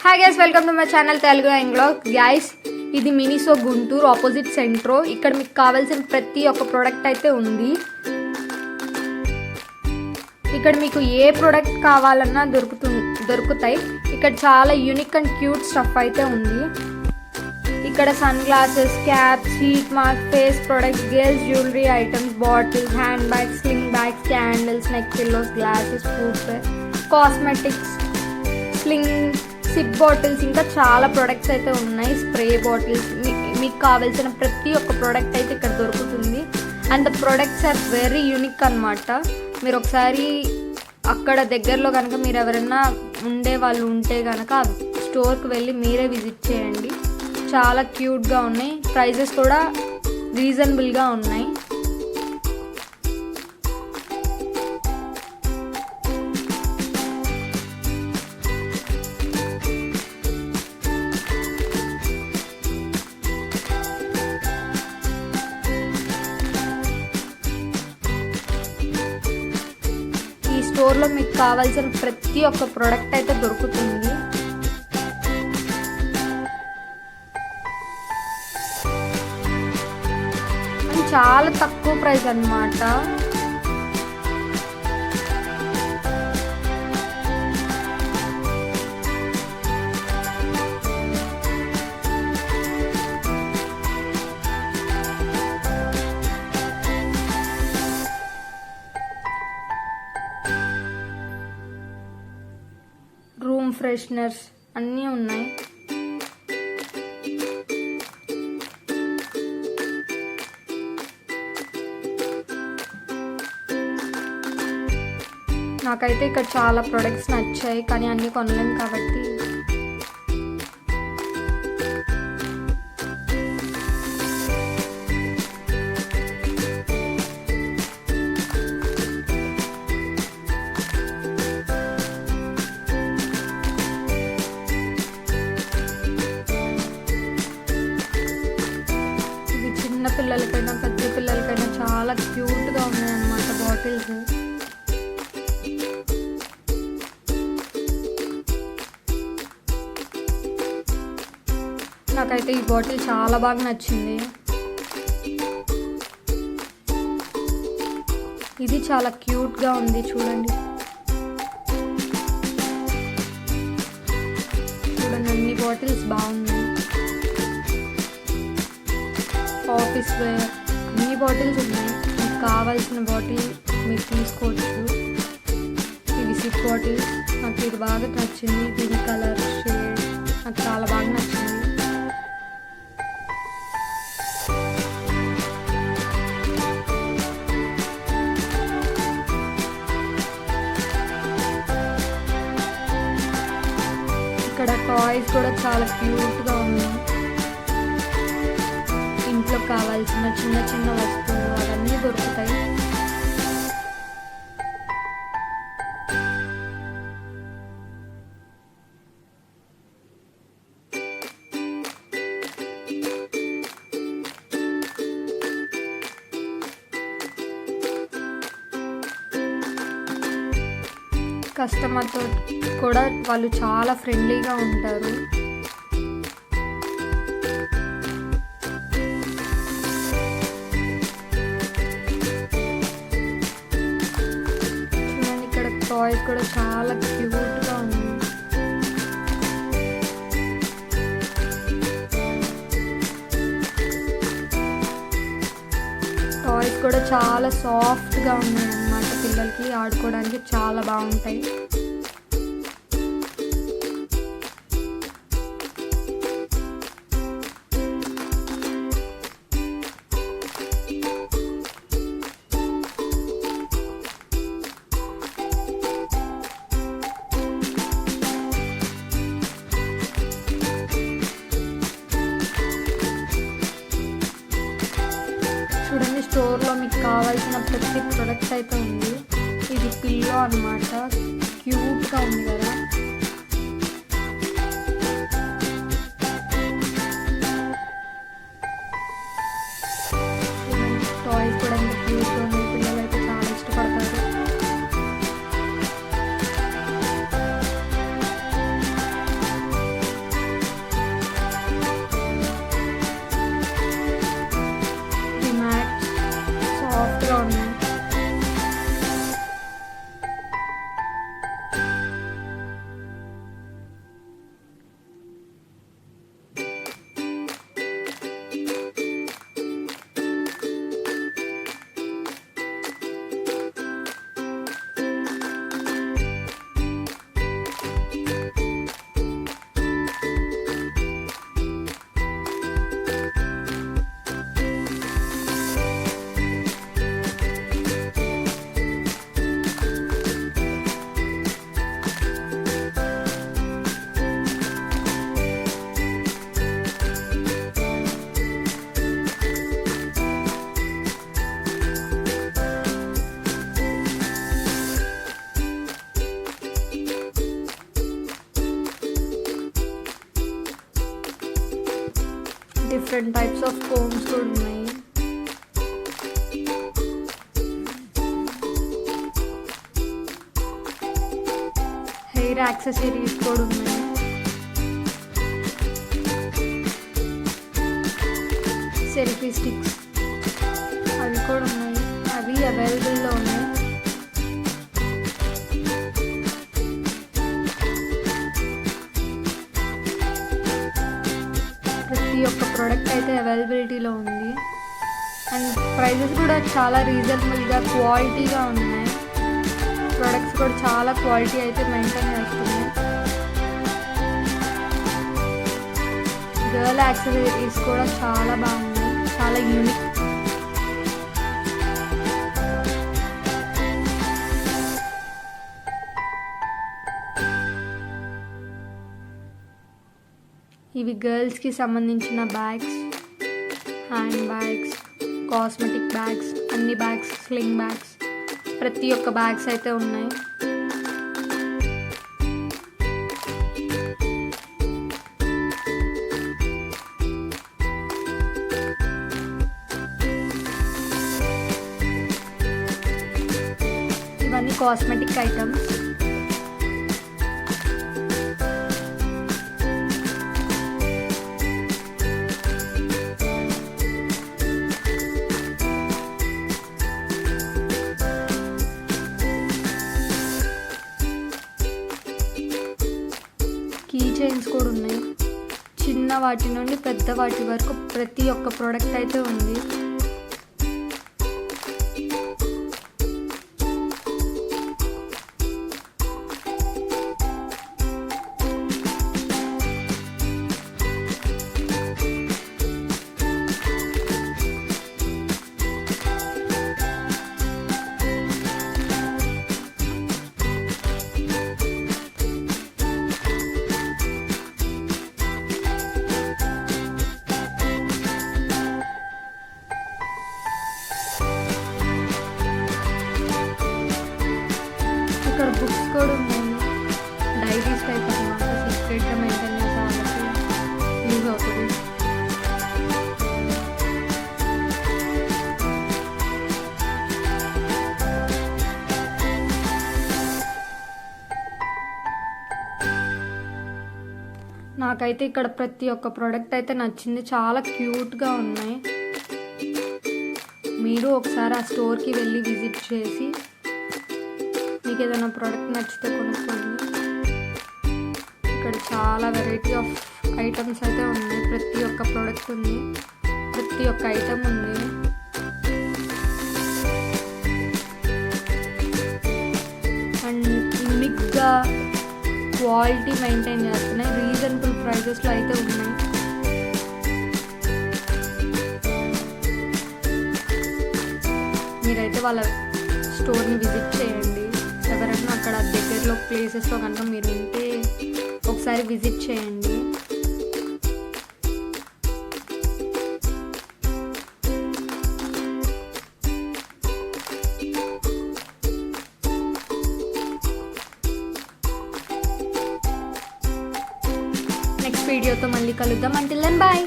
Hi guys, welcome to my channel Telugu యాంగ్లాగ్. Guys, ఇది Miniso Guntur opposite Centro. ఇక్కడ మీకు కావాల్సిన ప్రతి ఒక్క ప్రోడక్ట్ అయితే ఉంది. ఇక్కడ మీకు ఏ ప్రోడక్ట్ కావాలన్నా దొరుకుతాయి. ఇక్కడ చాలా యూనిక్ అండ్ క్యూట్ స్టఫ్ అయితే ఉంది. ఇక్కడ sunglasses, caps, heat mask, face products, girls jewellery items, bottles, hand bags, sling bags, candles, neck pillows, glasses, footwear, cosmetics, sling, sip bottles, ఇంకా చాలా ప్రొడక్ట్స్ అయితే ఉన్నాయి. స్ప్రే బాటిల్స్, మీకు కావాల్సిన ప్రతి ఒక్క ప్రోడక్ట్ అయితే ఇక్కడ దొరుకుతుంది. And the products are very unique అనమాట. మీరు ఒకసారి అక్కడ దగ్గరలో కనుక మీరు ఎవరైనా ఉండే వాళ్ళు ఉంటే కనుక స్టోర్కి వెళ్ళి మీరే విజిట్ చేయండి. చాలా క్యూట్గా ఉన్నాయి. ప్రైజెస్ కూడా రీజనబుల్గా ఉన్నాయి. ఈ స్టోర్లో మీకు కావాల్సిన ప్రతి ఒక్క ప్రోడక్ట్ అయితే దొరుకుతుంది. చాలా తక్కువ ప్రైస్ అన్నమాట. రూమ్ ఫ్రెషనర్స్ అన్నీ ఉన్నాయి. నాకైతే ఇక్కడ చాలా ప్రొడక్ట్స్ నచ్చాయి, కానీ అన్నీ కొనలేము కాబట్టి ఇవి చిన్న పిల్లలకైనా పెద్ద పిల్లలకైనా చాలా క్యూట్గా ఉన్నాయి అన్నమాట బాటిల్స్. నాకైతే ఈ బాటిల్ చాలా బాగా నచ్చింది. ఇది చాలా క్యూట్గా ఉంది, చూడండి. అన్ని బాటిల్స్ బాగున్నాయి. ఆఫీస్ వేర్ అన్ని బాటిల్స్ ఉన్నాయి. మీకు కావాల్సిన బాటిల్ మీరు తీసుకోవచ్చు. ఇవి సిప్ బాటిల్స్. నాకు ఇది బాగా నచ్చింది. దీని కలర్ షేడ్ నాకు చాలా బాగా నచ్చింది. ఇక్కడ టాయ్స్ కూడా చాలా క్యూట్గా ఉన్నాయి. ఇంట్లో కావాల్సిన చిన్న చిన్న వస్తువులు అవన్నీ దొరుకుతాయి. కస్టమర్తో కూడా వాళ్ళు చాలా ఫ్రెండ్లీగా ఉంటారు. చూడండి, ఇక్కడ టాయ్స్ కూడా చాలా క్యూట్గా ఉంది. టాయ్స్ కూడా చాలా సాఫ్ట్గా ఉన్నాయి అన్నమాట. పిల్లలకి ఆడుకోవడానికి చాలా బాగుంటాయి. చూడండి, స్టోర్లో మీకు కావాల్సిన ప్రతి ప్రొడక్ట్ అయితే ఉంది. ఇది పిల్లో అన్నమాట. క్యూట్గా ఉంది కదా. టాయ్స్ కూడా ఎంత క్యూట్గా ఉన్నాయి. పిల్లలు అయితే చాలా ఇష్టపడతారు. డిఫరెంట్ టైప్స్ ఆఫ్ కోమ్స్ కూడా ఉన్నాయి. హెయిర్ యాక్సెసరీస్ కూడా ఉన్నాయి. సెల్ఫీ స్టిక్స్ అవి కూడా ఉన్నాయి, అవి అవైలబుల్లో ఉన్నాయి. ప్రతి ఒక్క ప్రోడక్ట్ అయితే అవైలబిలిటీలో ఉంది. అండ్ ప్రైజెస్ కూడా చాలా రీజనబుల్గా క్వాలిటీగా ఉన్నాయి. ప్రోడక్ట్స్ కూడా చాలా క్వాలిటీ అయితే మెయింటైన్ చేస్తున్నాయి. గర్ల్ యాక్సెసరీస్ కూడా చాలా బాగున్నాయి, చాలా యూనిక్. ఇవి గర్ల్స్కి సంబంధించిన bags, hand bags, cosmetic bags, అన్ని బ్యాగ్స్, స్లింగ్ బ్యాగ్స్, ప్రతి ఒక్క బ్యాగ్స్ అయితే ఉన్నాయి. ఇవన్నీ కాస్మెటిక్ ఐటమ్స్. కీ చైన్స్ కూడా ఉన్నాయి. చిన్న వాటి నుండి పెద్ద వాటి వరకు ప్రతి ఒక్క ప్రోడక్ట్ అయితే ఉంది. ఇక్కడ బుక్స్ కూడా ఉన్నాయి, డైరీస్ టైప్ అన్నమాట. సీక్రెట్గా మెయింటైన్ చేసే వాళ్ళకి యూజ్ అవుతుంది. నాకైతే ఇక్కడ ప్రతి ఒక్క ప్రోడక్ట్ అయితే నచ్చింది, చాలా క్యూట్గా ఉన్నాయి. మీరు ఒకసారి ఆ స్టోర్కి వెళ్ళి విజిట్ చేసి మీకు ఏదైనా ప్రోడక్ట్ నచ్చితే కొనుక్కోండి. ఇక్కడ చాలా వెరైటీ ఆఫ్ ఐటమ్స్ అయితే ఉన్నాయి. ప్రతి ఒక్క ప్రోడక్ట్ ఉంది, ప్రతి ఒక్క ఐటమ్ ఉంది. అండ్ యూనిక్గా క్వాలిటీ మెయింటైన్ చేస్తున్నాయి. రీజనబుల్ ప్రైజెస్లో అయితే ఉన్నాయి. మీరైతే వాళ్ళ స్టోర్ని విజిట్ చేయండి. ఎవరైనా అక్కడ దగ్గరలో ప్లేసెస్లో కనుక మీరు ఉంటే ఒకసారి విజిట్ చేయండి. నెక్స్ట్ వీడియోతో మళ్ళీ కలుద్దాం. Until then bye.